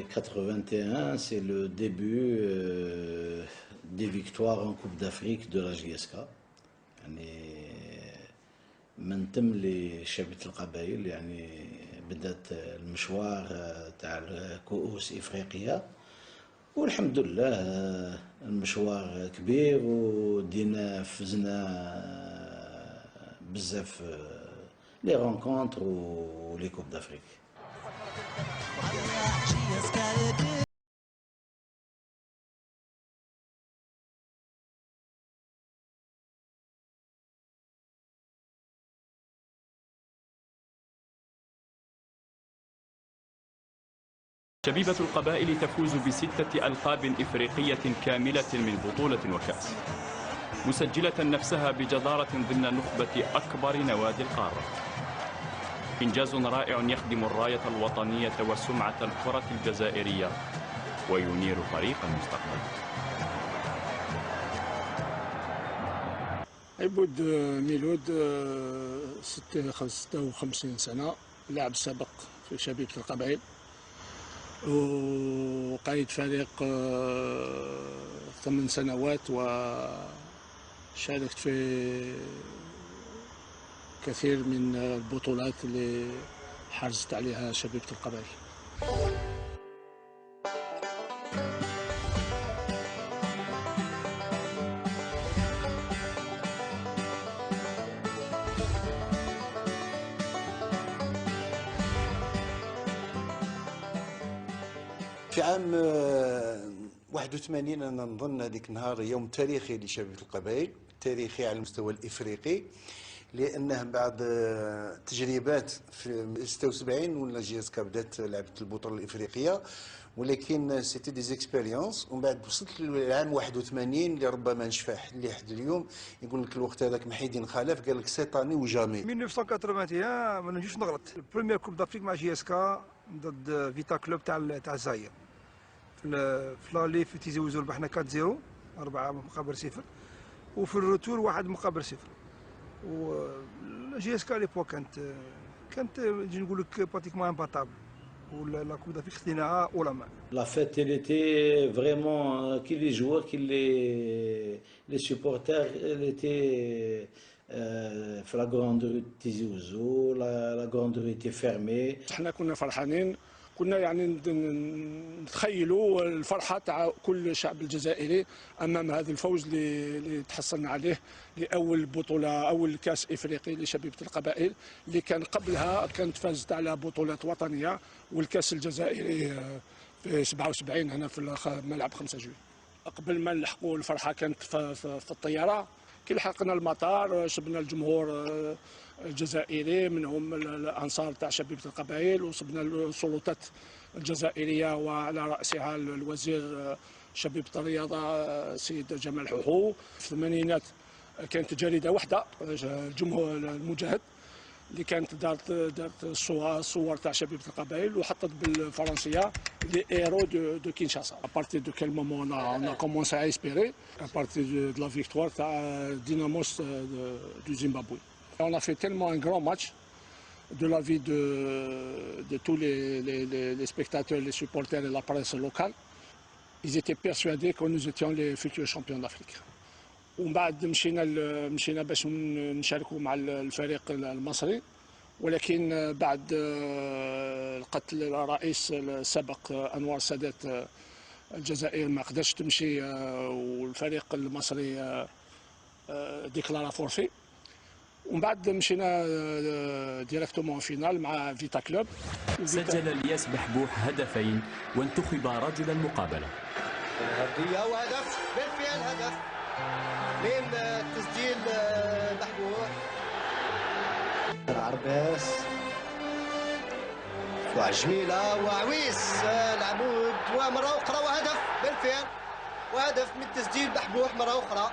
81, c'est le début des victoires en Coupe d'Afrique de la JSK. يعني من تم لشبيبة القبائل يعني بدأت المشوار تاع كؤوس إفريقيا، والحمد لله المشوار كبير ودينا فزنا بزاف لي رونكونتر ولي كوب دافريك. شبيبة القبائل تفوز ب6 ألقاب إفريقية كاملة من بطولة وكأس، مسجلة نفسها بجدارة ضمن نخبة أكبر نوادي القارة. إنجاز رائع يخدم الراية الوطنية وسمعة الكرة الجزائرية وينير طريق المستقبل. عبود ميلود 56 سنة، لاعب سابق في شبيبة القبائل وقائد فريق 8 سنوات، وشاركت في كثير من البطولات اللي حرزت عليها شبيبة القبائل. في عام 81 أنا نظن هذيك النهار يوم تاريخي لشبيبة القبائل، تاريخي على المستوى الإفريقي، لأنه بعد تجربات في 76 ولا JSK بدات لعبت البطولة الإفريقية، ولكن سيتي دي زيكسبيريونس. ومن بعد وصلت للعام 81 اللي ربما نشفع لحد اليوم يقول لك الوقت هذاك محيدين خلف قال لك سيطاني وجامي. 1981 ما نجيش نغلط، البريمير كوب دافريك مع JSK ضد فيتا كلوب تاع الزاير. في لالي في تيزي وزور ربحنا 4-0 4 مقابل 0، وفي الروتور 1 مقابل 0. و JSK ليبوك كانت نجي نقول لك براتيكمون امباتابل، ولا كوب دافريك خديناها اولى مان. La fête elle était vraiment qui les joueurs qui les supporters elle était في la grande rue de Tizi Ouzou, la grande rue était fermée. احنا كنا فرحانين، كنا يعني نتخيلوا الفرحة تاع كل الشعب الجزائري أمام هذا الفوز اللي تحصلنا عليه لأول بطولة، أول كأس إفريقي لشبيبة القبائل، اللي كان قبلها كانت فازت على بطولات وطنية والكأس الجزائري في 77 هنا في ملعب 5 جويلية. قبل ما نلحقوا الفرحة كانت في الطيارة، كي لحقنا المطار شبنا الجمهور الجزائري منهم الانصار تاع شبيبة القبائل، وصبنا السلطات الجزائريه وعلى راسها الوزير شبيبة الرياضه السيد جمال حوحو. في الثمانينات كانت جريده واحده الجمهور المجاهد اللي كانت دارت الصور تاع شبيبة القبائل وحطت بالفرنسيه لي هيرو دو كينشاسا. ابارتي دو كيل مومون on a commencé à espérer à partir de la victoire تاع ديناموس du Zimbabwe. On a fait tellement un grand match de la vie de tous les spectateurs, les supporters et la presse locale. Ils étaient persuadés que nous étions les futurs champions d'Afrique. ومن بعد مشينا باش نشاركوا مع الفريق المصري، ولكن بعد القتل الرئيس السابق أنور السادات الجزائر ما قدرش تمشي، والفريق المصري ديكلارا فورفي. ومن بعد مشينا ديريكتومون فينال مع فيتا كلوب. سجل الياس بحبوح هدفين وانتخب رجل المقابلة. وهدف بالفعل، هدف من تسجيل بحبوح. العرباس وجميلة وعويس العمود ومرة أخرى وهدف بالفعل، وهدف من تسجيل بحبوح مرة أخرى،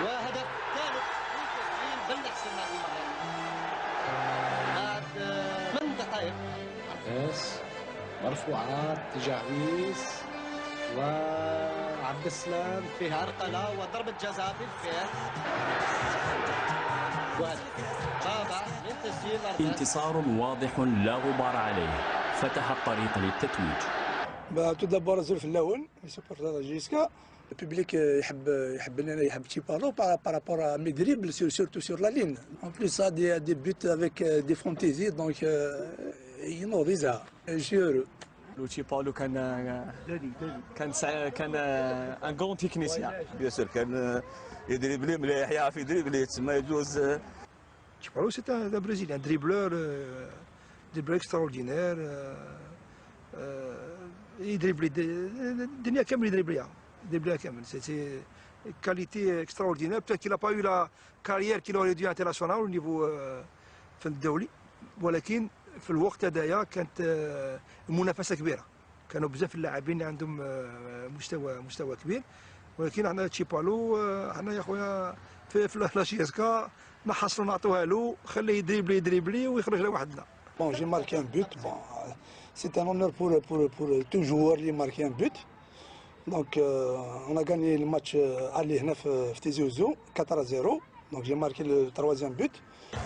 وهدف ثالث من تسجيل بالحسن هذه المرة بعد 8 دقائق. عباس مرفوعات تجاه عويس وعبد السلام فيها عرقلة وضربة جزاء بالفعل، وهدف رابع من انتصار واضح لا غبار عليه فتح الطريق للتتويج. تو دابور الظروف الاول سوبر جيسكا البوبليك يحب تشيبالو بارابور مي دريبل سورتو سور لا لين ان بليس دي بوت افيك دي فونتيزي دونك ينوض يزعق جيرو. لوتشي باولو كان ان غون تكنيسيان بيان سور كان يدريبلي مليح يعرف يدريبلي تسمى يجوز. تشيبالو سي ان برازيليان دريبلور اكستراوردينير يدريبلي الدنيا كامل يدريبليها كامل سي كاليتي اكستراوردينير بتاع كي لا با يو لا كارير كي لوري دو انترناسيونال او نيفو في الدولي، ولكن في الوقت هذايا كانت المنافسه كبيره، كانوا بزاف اللاعبين اللي عندهم مستوى كبير، ولكن عندنا تشيبالو عندنا يا خويا في لا جي اس كا نحصلوا نعطوها له خليه يدريبلي ويخرج له وحدنا. Bon, j'ai marqué un but. Bon, c'est un honneur pour tout joueur qui marque un but. Donc, on a gagné le match aller في Tizi Ouzou 4-0. Donc, j'ai marqué le troisième but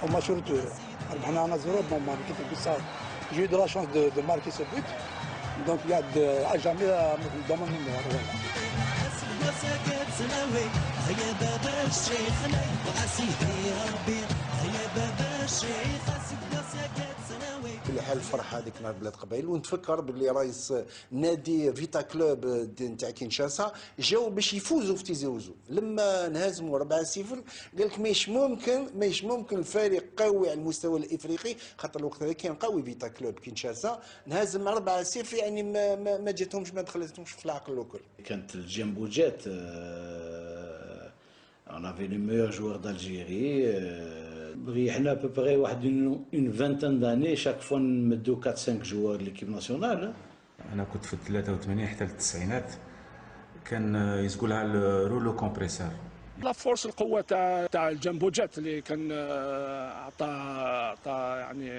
au match retour. On a 0, bon, j'ai eu de la chance de marquer ce but. Donc, il y a à jamais dans mon mémoire. كل حال الفرحه هذيك مع بلاد قبائل، ونتفكر باللي رئيس نادي فيتا كلوب نتاع كينشاسا جاو باش يفوزوا في تيزي وزو لما انهزموا 4-0. قال لك ماهيش ممكن الفريق قوي على المستوى الافريقي، خاطر الوقت هذا كان قوي فيتا كلوب كينشاسا نهزم 4-0 يعني ما جاتهمش ما دخلتهمش في العقل الكل. كانت الجامبو جات on avait les meilleurs joueurs d'Algérie. ريحنا ببغي واحد اون فانتان داني شاك فوا نمدو 4-5 جوار ليكيب ناسيونال. انا كنت في 83 حتى التسعينات كان يسقولها الرولو كومبريسور. لا فورس القوه تاع الجامبو جات اللي كان عطى يعني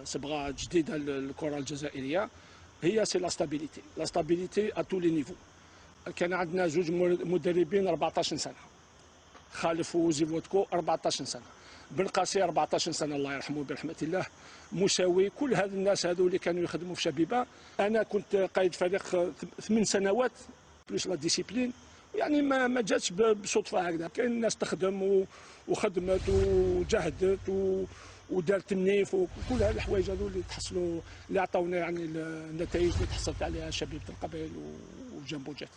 صبغه جديده للكره الجزائريه هي سي لا ستابيليتي ا تو لي نيفو. كان عندنا جوج مدربين 14 سنه، خالف وزيفوتكو 14 سنه، بن قاسي 14 سنه الله يرحمه برحمه الله، مساوي، كل هاد الناس هذو اللي كانوا يخدموا في شبيبه. انا كنت قائد فريق 8 سنوات بلوس لا ديسيبلين، يعني ما جاتش بصدفه هكذا، كاين ناس تخدم وخدمت وجهدت ودارت النيف وكل هاد الحوايج هذو اللي تحصلوا اللي عطاونا يعني النتائج اللي تحصلت عليها شبيبه القبائل وجامبو جات.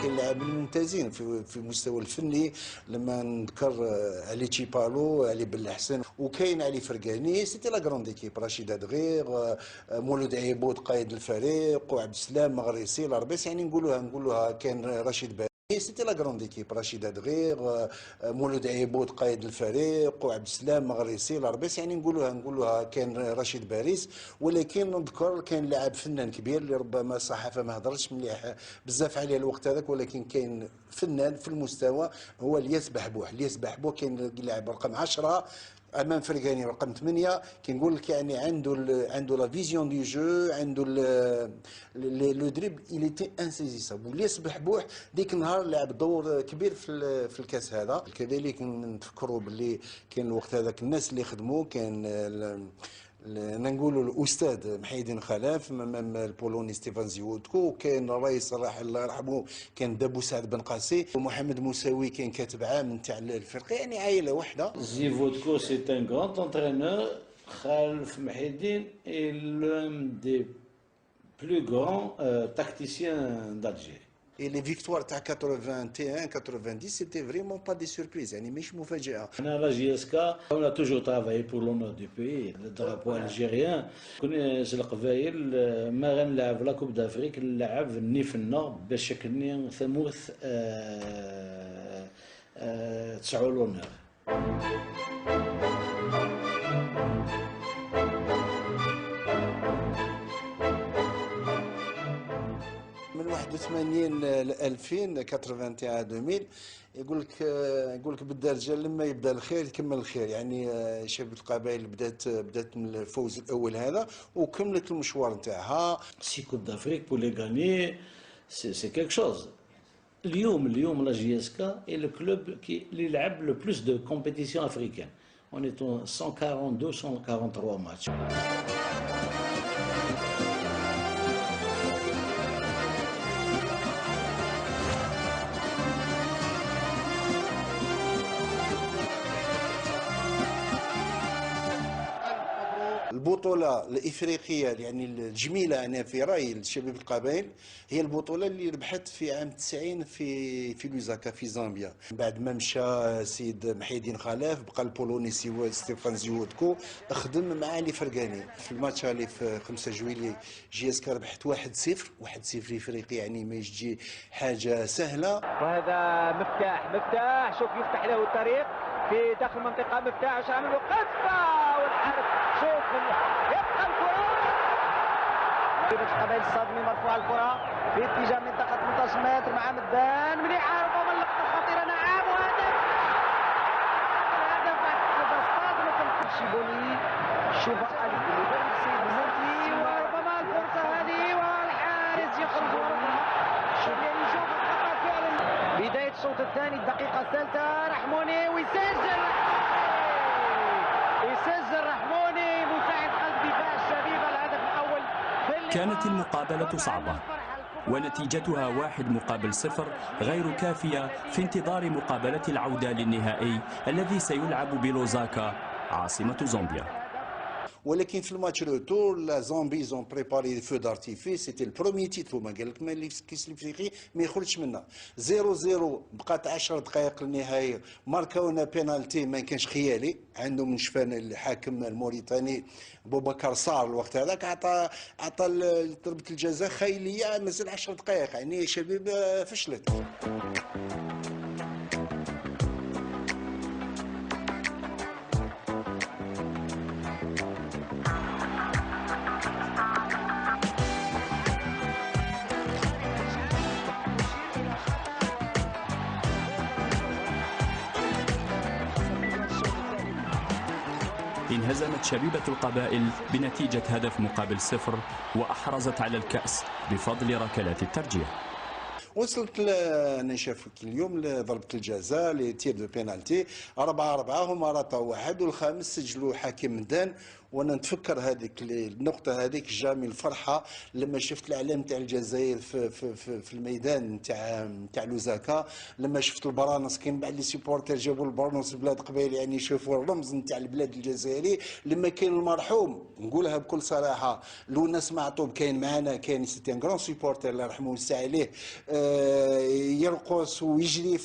كاين لاعبين ممتازين في المستوى الفني، لما نذكر علي تشيبالو، علي بلحسن، وكاين علي فرقاني، سيتي لا كروند ايكيب، رشيد ادغير، مولود عيبود قائد الفريق، وعبد السلام مغريسي لاربيس، يعني نقولوها كان رشيد باريس، سيتي لا كروند ايكيب، رشيد ادغير، مولود عيبود قائد الفريق، وعبد السلام مغريسي لاربيس، يعني نقولوها كان رشيد باريس. ولكن نذكر كان لاعب فنان كبير اللي ربما الصحافه ما هضرتش مليح بزاف عليه الوقت هذاك، ولكن كاين فنان في المستوى هو الياس بحبوح. الياس بحبوح كاين اللاعب رقم 10 امام فرقاني رقم 8، كنقول لك يعني عنده لا فيزيون دو جو، عنده لو دريب il était insaisissable. والياس بحبوح ديك النهار لعب دور كبير في الكاس هذا. كذلك نتفكروا باللي كان الوقت هذاك الناس اللي خدموا، كان نقولوا الاستاذ محيدين خلاف، امام البولوني ستيفان زيوتكو، كان الرئيس الراحل الله يرحمه كان دابو سعد بن قاسي، ومحمد موساوي كان كاتب عام نتاع الفرقه، يعني عائله واحده. زيفوتكو سي ان غراند انترينور. خالف محيدين est l'un des plus grands tacticiens d'Algérie. Et les victoires تاع 81 90 c'était vraiment pas des surprises، يعني مش مفاجاه. انا لا جي اس كا on a toujours travaillé pour l'honneur du pays. le drapeau algérien كنا القبائل ما غنلعب لا كوب دافريك، نلعب النيفنا باش كني ثموث تسعوا لونور. من 81 ل 2000 81 2000 يقول لك بدا الرجال لما يبدا الخير يكمل الخير. يعني شباب القبائل بدات من الفوز الاول هذا وكملت المشوار نتاعها. سي كوب دافريك بور لي غاني سي كيك شوز. اليوم لا جي اس كا est le club اللي لعب le plus de compétitions africaines. On est en 142 143 matchs. البطولة الإفريقية يعني الجميلة أنا في رأيي لشباب القبائل هي البطولة اللي ربحت في عام 90 في لوزاكا في زامبيا. بعد ما مشى سيد محي الدين خلاف بقى البولوني ستيفان زيودكو خدم مع علي فرقاني. في الماتش اللي في 5 جويلية جي اس كا ربحت 1-0 إفريقي، يعني ما يجي حاجة سهلة. وهذا مفتاح شوف يفتح له الطريق في داخل المنطقة. مفتاح واش عمل له قذفة والحارس شوف يبقى الكرة قبائل الصادمي مرفوعة الكرة في اتجاه منطقة 18 متر مع مدان مليحة ربما اللقطة خطيرة. نعم وهدف الصادمة شيبوني شوف المدرب سيد المرتي وربما الفرصة هذه والحارس يخرج وربما شوف يشوف الخطأ فعلا. بداية الشوط الثاني الدقيقة الثالثة رحموني ويسجل رحموني مساعد قلب دفاع الشبيبة الهدف الأول. كانت المقابلة صعبة ونتيجتها 1-0 غير كافية في انتظار مقابلة العودة للنهائي الذي سيلعب بلوزاكا عاصمة زامبيا. ولكن في الماتش روتور لا زامبي زون بريباري فو دارتيفيس سيتي البروميي تيتل ما قال لك ما كيس الافريقي ما يخرجش منها. 0-0 بقات 10 دقائق للنهايه ماركاونا بينالتي ما كانش خيالي عندهم من شفان الحاكم الموريتاني بوبكر صار الوقت هذاك عطى ضربه الجزاء خياليه مازال 10 دقائق يعني شباب فشلت. انهزمت شبيبة القبائل بنتيجة 1-0 وأحرزت على الكأس بفضل ركلات الترجيح. وصلت انا شايف اليوم لضربه الجزاء لتير دو بينالتي 4-4 هما رطوا واحد والخامس سجلوا حكيم مدان. وانا نتفكر هذيك النقطه هذيك جامي الفرحه لما شفت الاعلام تاع الجزائر في الميدان تاع لوزاكا. لما شفت البرانس كاين بعد لي سيبورتر جابوا البرانس بلاد قبيل يعني يشوفوا الرمز نتاع البلاد الجزائري. لما كاين المرحوم نقولها بكل صراحه لوناس معطوب كاين معنا كاين سيتي ان غران سيبورتر الله يرحمه ويسع عليه يرقص ويجري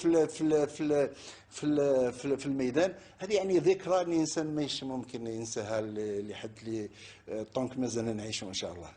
في الميدان. هذه يعني ذكرى الانسان مش ممكن ينساها لحد لي طونك مازال نعيشوا ان شاء الله.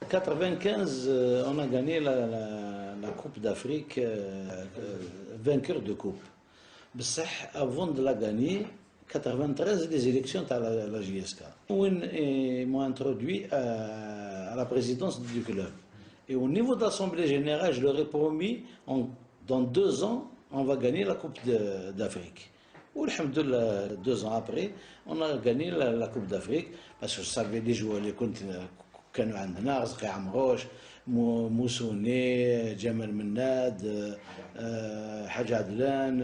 En 95, on a gagné la Coupe d'Afrique, vainqueur de coupe. Avant de la gagner, 93, les élections à la JSK. Où ils m'ont introduit à la présidence du club. Et au niveau de l'Assemblée générale, je leur ai promis, dans 2 ans, on va gagner la Coupe d'Afrique. Alhamdoulilah, 2 ans après, on a gagné la Coupe d'Afrique, parce que je savais les joueurs, les كانوا عندنا رزقي عمروش موسوني جمال مناد حاج عدلان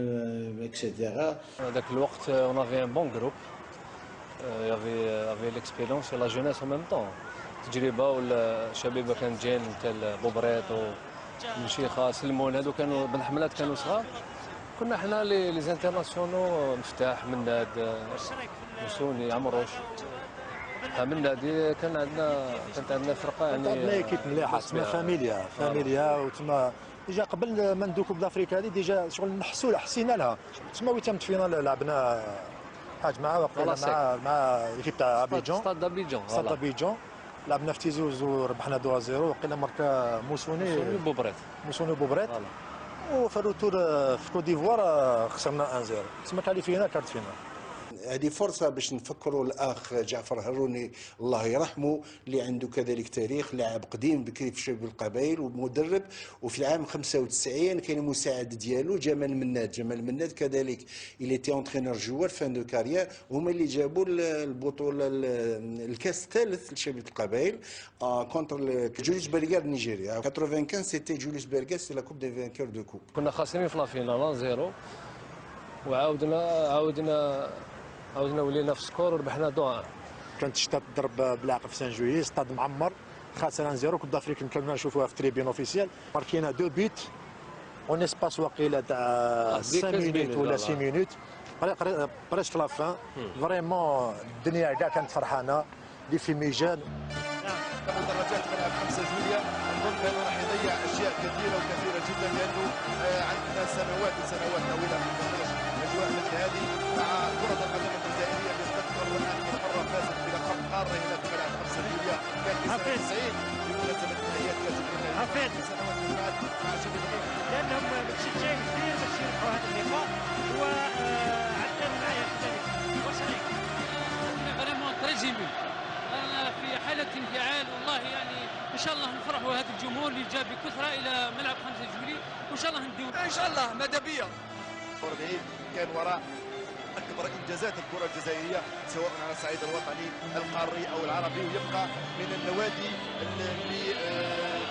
اكسيتيرا. هذاك الوقت on avait un bon groupe. Il y avait l'expérience et la jeunesse en même temps. تجربه والشبيبه كانت جايين تاع بوبريط ومشيخه سلمون هذو كانوا بن حملات كانوا صغار. كنا حنا لي زانترناسيونو مفتاح مناد موسوني عمروش. من هذه كانت عندنا فرقه يعني عندنا ايكيب مليحه تسمى فاميليا وتما ديجا قبل ما ندوكو بافريكا هذه ديجا شغل حسينا لها تما وين تمت فينا لعبنا حاج مع وقيلا مع ليكيب تاع ابيجون ستاد ابيجون لعبنا في تيزوز وربحنا 2-0 وقيلا ماركا موسوني بوبريت وفي الروتور في كوت ديفوار خسرنا 1-0 تما كاليفينا كارت فينا. هذه فرصة باش نفكروا الأخ جعفر هاروني الله يرحمه اللي عنده كذلك تاريخ، لاعب قديم بكري في شباب القبائل ومدرب. وفي العام 95 كان المساعد ديالو جمال مناد كذلك اللي تي اونترينور جوار فان دو كارير، هما اللي جابوا البطولة الكاس الثالث لشباب القبائل كونتر جوليوس بيرغار نيجيريا. 95 سيتي جوليوس بيرغار سي لا كوب دي فانكور دو كوب. كنا خاسرين في لافينال 1-0 وعاودنا ولينا في سكور وربحنا 2-1. كانت الشتاء تضرب بالعقل في سان جويي، ستاد معمر، خاسر 1-0. كوب دافريك كنا نشوفوها في تريبين اوفيسيال، ماركينا 2 بيت اون اسباس واقيلا تاع 5 مينوت ولا 6 مينوت بريش في لافان. فريمون الدنيا كاع كانت فرحانه لي في ميجان. مدرجات ملعب 5 جويليا اظن بانه راح يضيع اشياء كثيره وكثيره جدا، لانه عندنا سنوات طويله من اجواء مثل هذه مع كره القدم الجزائريه اللي تذكر اخر مره فازت بلقب قاره هنا في ملعب 5 جويليا كان في سنه 90 بمناسبه نهائيات كاس العالم في سنوات من بعد مع شباب لانهم متشجعين كثير باش يربحوا هذا اللقاء وعندنا معايا كذلك. واش رايك؟ فريمون تري جيميل، انا في حاله انفعال والله، يعني ان شاء الله نفرحوا هذا الجمهور اللي جاء بكثره الى ملعب 5 جويلية وان شاء الله نديو ان شاء الله ماذا بيا. كان وراء اكبر انجازات الكره الجزائريه سواء على الصعيد الوطني القاري او العربي، ويبقى من النوادي اللي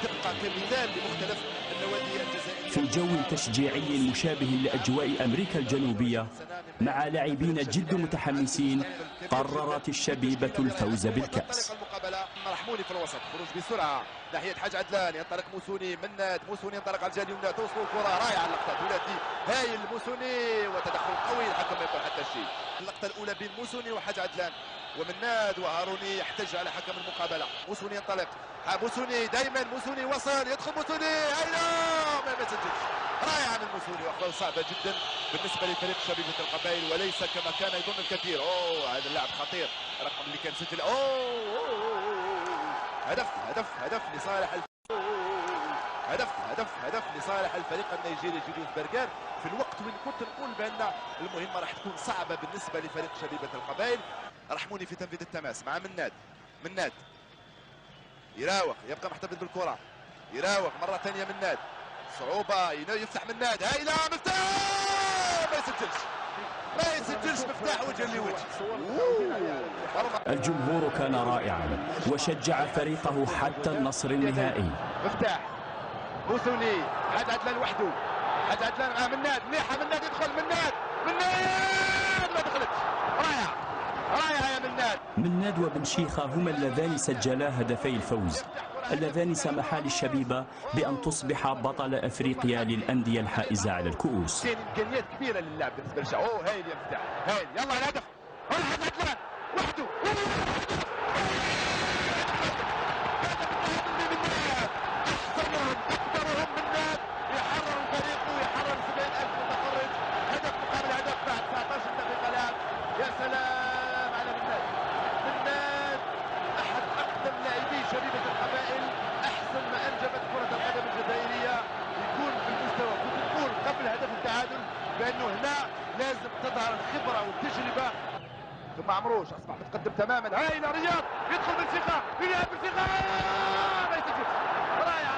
تبقى كمثال لمختلف النوادي الجزائريه. في جو تشجيعي مشابه لاجواء امريكا الجنوبيه مع لاعبين جد متحمسين، قررت الشبيبه الفوز بالكاس. المقابله رحموني في الوسط، خروج بسرعه ناحيه حاج عدلان، ينطلق موسوني موسوني ينطلق على الجهه اليمنى، توصل الكره رائعه، اللقطه ثلاثي هايل موسوني وتدخل قوي، الحكم ما يقول حتى شيء. اللقطه الاولى بين موسوني وحاج عدلان ومناد وهاروني يحتج على حكم المقابله. موسوني ينطلق، موسوني دائما موسوني وصل، يدخل موسوني هايله ما يسجلش، رائعه من موسوني واخبار صعبه جدا بالنسبه لفريق شبيبه القبائل وليس كما كان يظن الكثير. هذا اللاعب خطير، الرقم اللي كان سجل هدف لصالح هدف لصالح الفريق النيجيري جوليوس بيرغار في الوقت وين كنت نقول بان المهمه راح تكون صعبه بالنسبه لفريق شبيبه القبائل. رحموني في تنفيذ التماس مع مناد يراوغ، يبقى محتفظ بالكره، يراوغ مره ثانيه مناد، صعوبه يفتح مناد، هايله مفتاح ما يسجلش مفتاح وجه لوجه. الجمهور كان رائعا وشجع فريقه حتى النصر النهائي. مفتاح موسوني، حاج عدلان وحده، حاج عدلان مع مناد، مليحه مناد، يدخل مناد ما دخلتش، رائعه يا مناد وبن شيخة هما اللذان سجلا هدفي الفوز اللذان سمحا للشبيبة بأن تصبح بطل أفريقيا للأندية الحائزة على الكؤوس. كاين إمكانيات كبيرة للاعب بالنسبة للشعب. هايل يا مفتاح، هايل، يلا الهدف، حاج عدلان وحده، أكثرهم مناد يحرر الفريق ويحرر 70,000 متفرج. هدف مقابل هدف بعد 19 دقيقة لعب. يا سلام على مناد، أحد أقدم لاعبي شبيبة القبائل، أحسن ما أنجبت كرة القدم الجزائرية يكون في المستوى. كنت نقول قبل هدف التعادل بأنه هنا لازم تظهر الخبرة والتجربة. ثم عمروش أصبح متقدم تماما، هايل رياض، يدخل بالثقة، يلعب بالثقة، ما يسجلش، رائع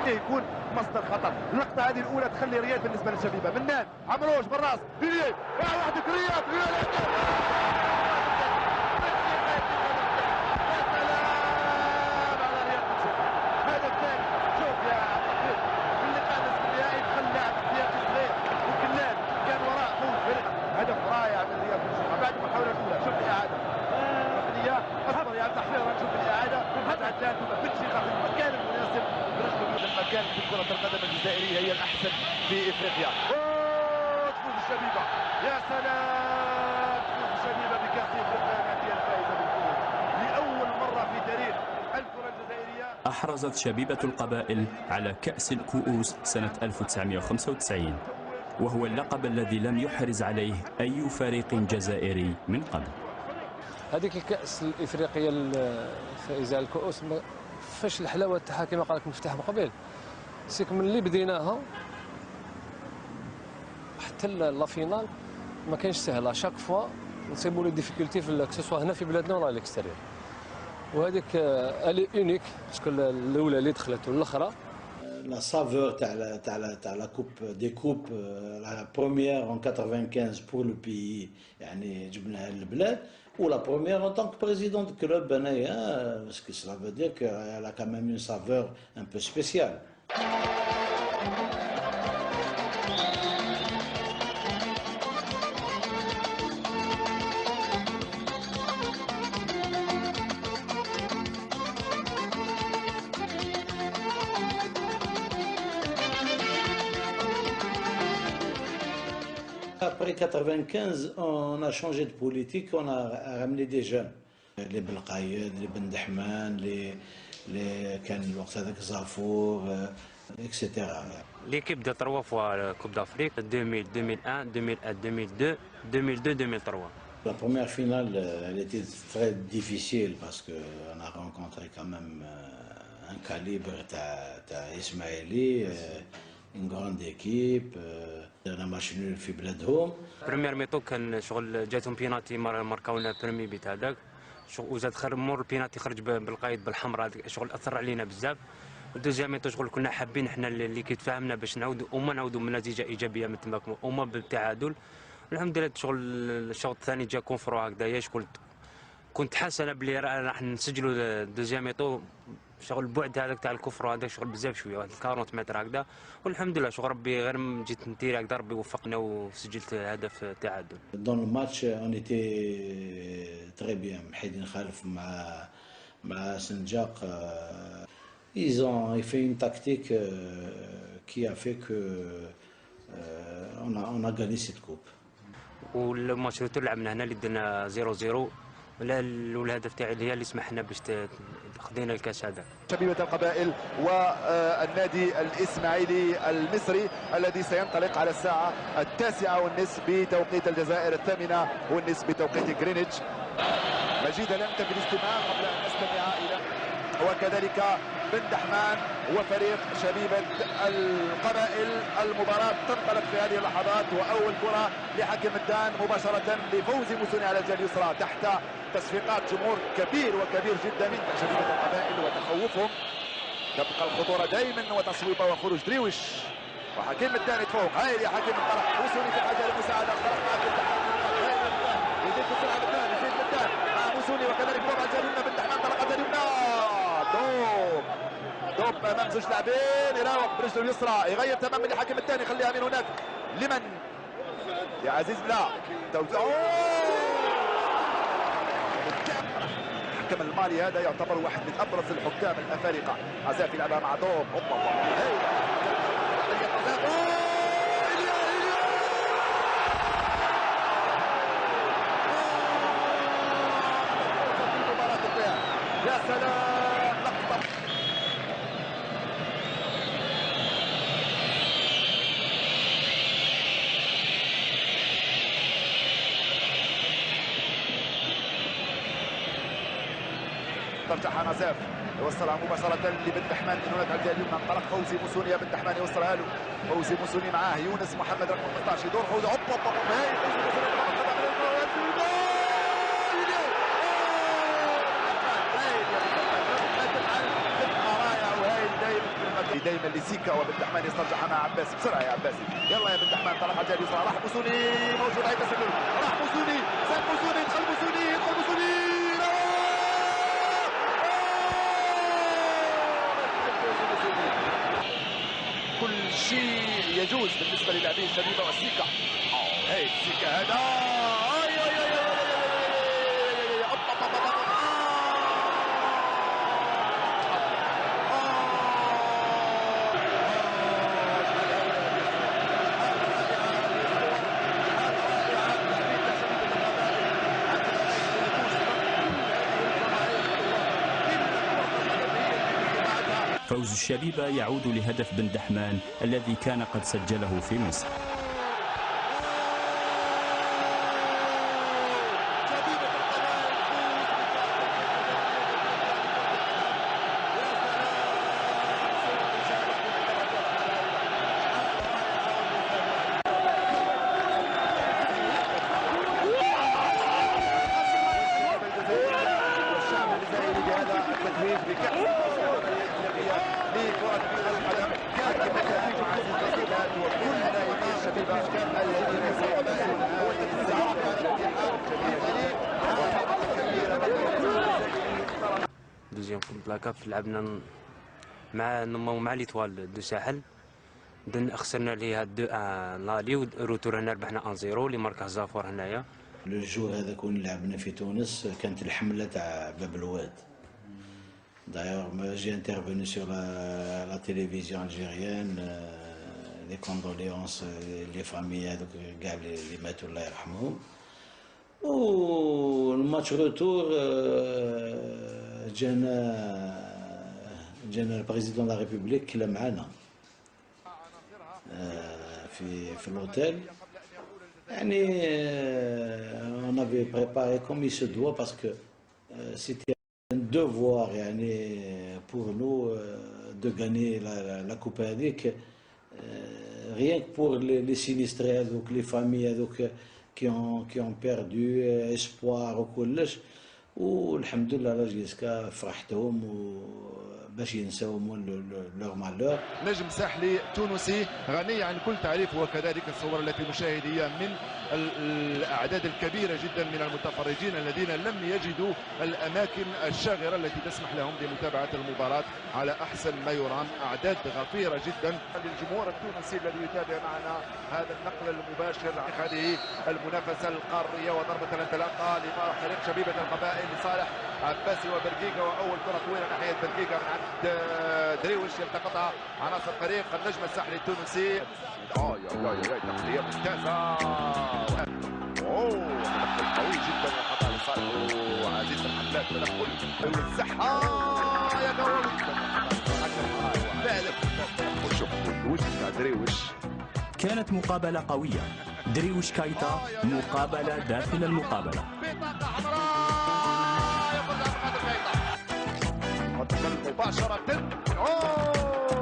يكون مصدر خطر. اللقطة هذه الأولى تخلي رياض بالنسبة للشبيبة. مناد، عمروش بالراس، رياض، وحدك رياض، هدف رائع من رياض بن شيخة بعد المحاولة الأولى. شوف الإعادة ركنية، أصبر يا تحفيرا، نشوف الإعادة، حاج عدلان ثم بن شيخة في المكان المناسب برجله. المكان في كرة القدم الجزائرية هي الأحسن في إفريقيا. تفوز الشبيبة، يا سلام، تفوز الشبيبة بكأس إفريقيا الأندية الفائزة بالفوز لأول مرة في تاريخ الكرة الجزائرية. أحرزت شبيبة القبائل على كأس الكؤوس سنة 1995، وهو اللقب الذي لم يحرز عليه أي فريق جزائري من قبل. هذيك الكأس الإفريقية الفائزة على الكؤوس فاش الحلاوة تاعها كما قال لك مفتاح من قبل، سيك من اللي بديناها حتى لا فينال ما كانش سهله، شاك فوا نصيبوا لي ديفيكولتي في كسوا هنا في بلادنا ولا الاكستيريور، وهذيك الي اونيك باسكو الاولى اللي دخلت والاخرى. La saveur تاع la coupe des coupes, la première en 95 pour le pays يعني جبناها للبلاد، ou la première en tant que président de club انايا، parce que cela veut dire qu'elle a quand même une saveur un peu spéciale. Après 95, on a changé de politique, on a ramené des jeunes. Les Belqaïd, les Ben Dahman, les كان الوقت هذاك زافور, etc. L'équipe de 3 fois la Coupe d'Afrique, 2000, 2001, 2001, 2002, 2002, 2003. La première finale, elle était très difficile parce qu'on a rencontré quand même un calibre Ismaïli, une grande équipe. انا ماتش نول في بلادهم. بريمير ميطو كان شغل جاتهم بيناتي ماركاونا بريمي بيت هذاك، وزاد مور البيناتي خرج بالقايد بالحمراء، شغل اثر علينا بزاف. والدوزيام ميطو شغل كنا حابين احنا اللي كيتفاهمنا باش نعاودوا وما نعاودوا من نتيجه ايجابيه مثل ما وما بالتعادل. والحمد لله شغل الشوط الثاني جا كونفرو هكذايا، شغل كنت حاسس انا بلي راح نسجلوا الدوزيام ميطو، شغل البعد هذاك تاع الكفر هذاك شغل بزاف شويه، واحد 40 متر هكذا، والحمد لله شغل ربي غير جيت نتيري هكذا ربي وفقنا وسجلت هدف التعادل. دون الماتش اون ايتي تري بيان، محيدين خالف مع سنجاق. ils ont fait une tactique qui a fait que on a gagné cette coupe. والماتش اللي لعبنا هنا اللي درنا 0-0 والهدف تاعي اللي سمح لنا باش خدينا الكاس هذا. شبيبة القبائل والنادي الإسماعيلي المصري الذي سينطلق على الساعة 9:30 بتوقيت الجزائر، 8:30 بتوقيت جرينتش. مجيد لم تكن الاستماع قبل أن نستمع إلى وكذلك بن دحمان وفريق شبيبة القبائل. المباراة تنطلق في هذه اللحظات، وأول كرة لحكم الدان مباشرة لفوزي موسوني على الجهة اليسرى تحت تصفيقات جمهور كبير وكبير جدا من شبيبة القبائل وتخوفهم. تبقى الخطورة دائما وتصويبة وخروج دريوش وحكيم الدان يتفوق. هاي يا حكيم انطلق موسوني في حاجة للمساعدة، انطلق مع بن دحمان يزيد بسرعة بالدان، يزيد بالدان مع موسوني وكذلك وضع الجهة اليمنى. بن دحمان انطلق الجهة اليمنى، دوب امام زوج لاعبين، يراوغ برجله اليسرى يغير تماما لحكم الثاني، يخليها من هناك لمن يا عزيز. لا الحكم المالي هذا يعتبر واحد من ابرز الحكام الافارقه. عزاف يلعبها مع دوب، يا سلام لقطه. ترجعها نزاف يوصلها مباشرة لبن دحمان من هناك على الجهة اليمنى. انطلق فوزي موسوني، يا بن دحمان يوصلها له. فوزي موسوني معاه يونس محمد رقم 15 يدور فوزي، دائما لسيكا وبن دحمان يسترجعها مع عباس بسرعه. يا عباسي يلا يا بن دحمان، طلع على الجهه اليسرى، راح موسوني موجود، هاي تسلل، راح موسوني، سال موسوني، دخل موسوني، يدخل موسوني، كل شيء يجوز بالنسبه للاعبين شبيبه والسيكا. هاي السيكا هذا فوز الشبيبة يعود لهدف بن دحمان الذي كان قد سجله في مصر. دوزيام كوب لاكاف لعبنا مع ليتوال دو ساحل، خسرنا ليها 2-1 لالي، وروتور هنا ربحنا 1-0 اللي ماركه زافور هنايا. لو جو هذاك وين لعبنا في تونس كانت الحمله تاع باب الواد. دايوغ جي انترفوني سور لا تيليفزيون الجيريان، لي كوندوليونس لي فامي هذوك كاع اللي ماتوا الله يرحمهم. والماتش روتور جانا البريزيدون لا ريبوبليك كلا معانا في الاوتيل، يعني on avait préparé comme il se doit parce que c'était un devoir يعني pour nous de gagner la coupe هذيك, rien que pour les sinistrés هذوك les familles هذوك qui ont perdu espoir وكلش. والحمد لله على جيسكا فرحتهم باش ينساو لور مالور. نجم ساحلي تونسي غني عن كل تعريف، وكذلك الصور التي نشاهدها من الاعداد الكبيره جدا من المتفرجين الذين لم يجدوا الاماكن الشاغره التي تسمح لهم بمتابعه المباراه على احسن ما يرام. اعداد غفيره جدا للجمهور التونسي الذي يتابع معنا هذا النقل المباشر عن هذه المنافسه القاريه. وضربه الانطلاقه لفريق شبيبه القبائل لصالح عباسي وبرقيقه، واول كره طويله ناحيه برقيقه من عند دريوش يلتقطها عناصر فريق النجم الساحلي التونسي. تقنيه ممتازه، تدخل قوي جدا وخطا لصالح عزيز الحماد. تدخل الزحه يا جول شوف الوجه تاع دريوش. كانت مقابله قويه، دريوش كايتا مقابله داخل المقابله. مباشرة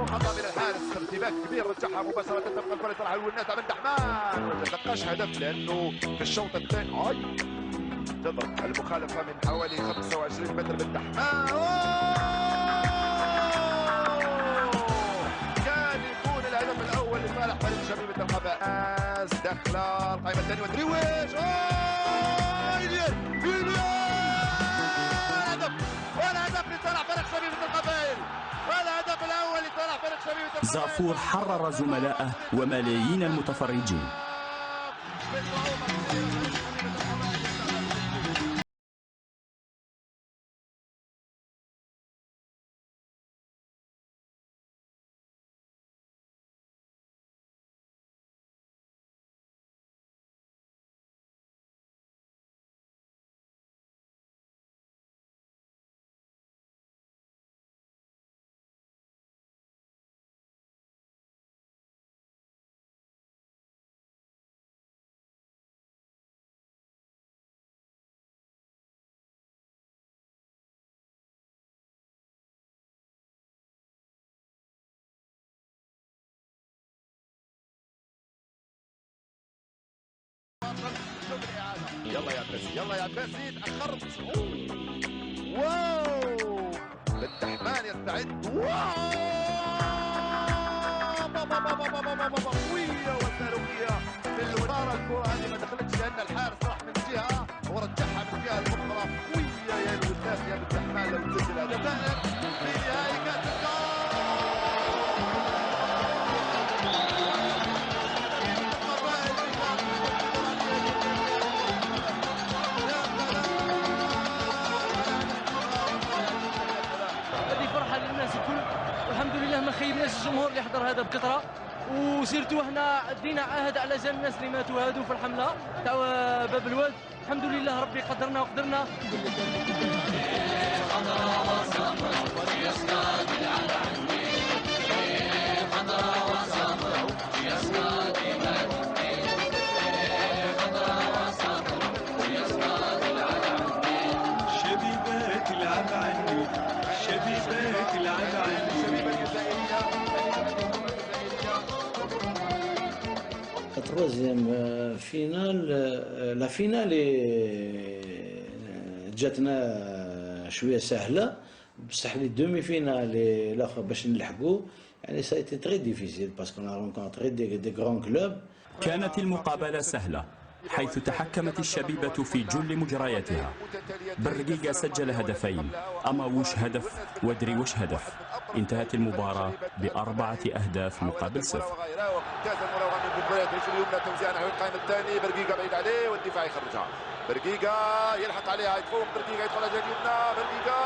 خطأ من الحارس، ارتباك كبير رجعها مباشرة تبقى الكرة تروح للناس بن دحمان. ما تلقاش هدف لأنه في الشوط الثاني تضرب المخالفة من حوالي 25 متر بن دحمان. كان يكون الهدف الأول لصالح فريق شبيبة القبائل. داخلة القائمة الثانية ودريويش زافور حرر زملائه وملايين المتفرجين. يلا يا عباسي، يلا يا عباسي، تأخرت. واو بن دحمان يستعد. واو قوية وصاروخية في الوزارة. الكرة هذه ما دخلتش لأن الحارس راح من جهة ورجعها من الجهة الأخرى. قوية يا الوساس يا بن دحمان لو تسجل هدفين في نهائي كأس القارة. والحمد لله ما خيبناش الجمهور اللي حضر هذا بكثره، وسيرتو احنا دينا عهد على جال الناس اللي ماتوا هادو في الحمله تاع باب الواد. الحمد لله ربي قدرنا وقدرنا. troisième finale, la finale جاتنا شويه سهله بصح لي دومي فينال الاخر باش نلحقوا يعني ça a été très difficile parce qu'on a rencontré des grands clubs. كانت المقابلة سهلة حيث تحكمت الشبيبة في جل مجرياتها. برقيقة سجل هدفين، أماوش هدف ودريوش هدف. انتهت المباراة ب4 أهداف مقابل 0. ممتاز المراوغه من بلبلات رجل اليمنى توزيع نحو القائم الثاني. برقيقة بعيد عليه والدفاع يخرجها. برقيقة يلحق عليها يتفوق. برقيقة يدخل على الجهة اليمنى. برقيقة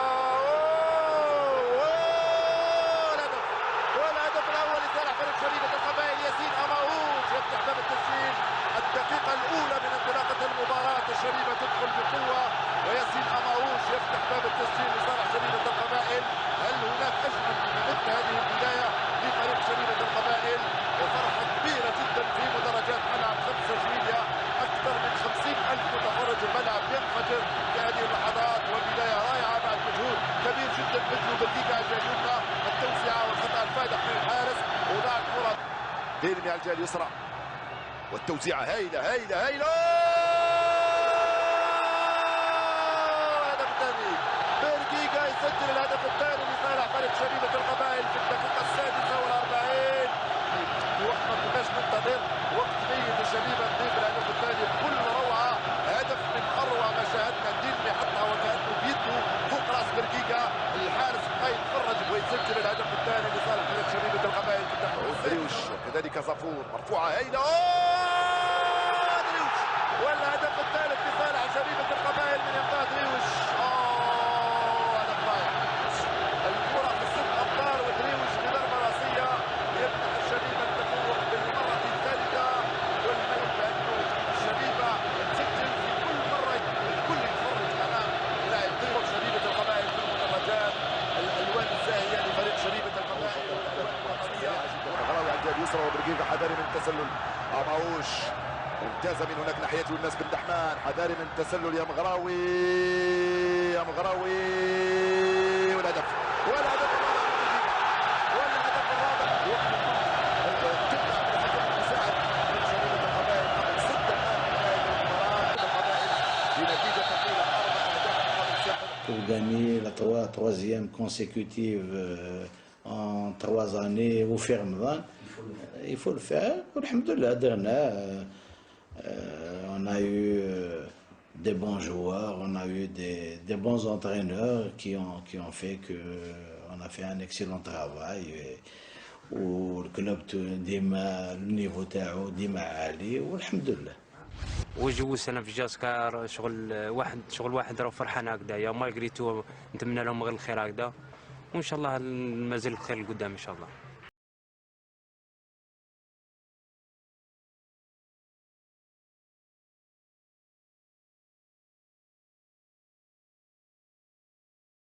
والهدف الاول لصالح فريق شبيبة القبائل. ياسين أماوش يفتح باب التسجيل. الدقيقة الأولى من انطلاقة المباراة الشبيبة تدخل بقوة وياسين أماوش يفتح باب التسجيل لصالح شبيبة القبائل. هل هناك أجمل من مثل هذه البداية لفريق شبيبة القبائل؟ وفرحة كبيرة جدا في مدرجات ملعب 5 جويلية. أكثر من 50,000 متفرج. الملعب ينفجر في هذه اللحظات وبداية رائعة بعد مجهود كبير جدا بذله برقيقة على الجهة اليمنى. التوسعة والخطأ الفادح من الحارس وضاع الكرة ديرمي على الجهة اليسرى والتوزيعة هايلة هايلة هايلة. الهدف الثاني. برقيقة يسجل الهدف الثاني لصالح فريق شبيبة القبائل في الدقيقة 46. وقت ما كناش ننتظر وقت جيد للشبيبة تضيف الهدف الثاني بكل روعة. هدف من أروع ما شاهدنا. ديرمي حطها وكأنه بيده فوق راس برقيقة. الحارس بقى يتفرج ويسجل الهدف الثاني لصالح فريق شبيبة القبائل في الدقيقة. دريوش وكذلك زافور مرفوعة هايلة. دريوش والهدف الثالث لصالح شبيبة القبائل من إمضاء دريوش. هدف رائع. الكرة في 6 أمتار ودريوش بضربة راسية يفتح الشبيبة التفوق بالمرة الثالثة. والحلم بأنه الشبيبة تسجل في كل مرة الكل يتفرج أمام لاعب دريوش شبيبة القبائل في المدرجات. الألوان الزاهية لفريق شبيبة القبائل. مغراوي على الجهة اليسرى وبرقيقة حذاري من التسلل. أماوش ممتازة من هناك ناحية يونس بن دحمان. حذاري من التسلل يا مغراوي. يا مغراوي والهدف والهدف الرابع. تبدأ بالحكم المساعد من شبيبة القبائل قبل 6 دقائق من نهاية المباراة. القبائل بنتيجة ثقيلة 4 أهداف مقابل 0. Pour gagner la troisième consécutive en 3 années au Ramadan, il faut le faire. Alhamdoulilah, on a eu des bons joueurs, on a eu des bons entraîneurs qui ont fait qu'on a fait un excellent travail. والكلوب ديما النيفو تاعو ديما عالي والحمد لله. وجو سنه في جاسكار شغل واحد راه فرحان هكذايا مالغري تو. نتمنى لهم غير الخير هكذا وان شاء الله مازال الخير لقدام ان شاء الله.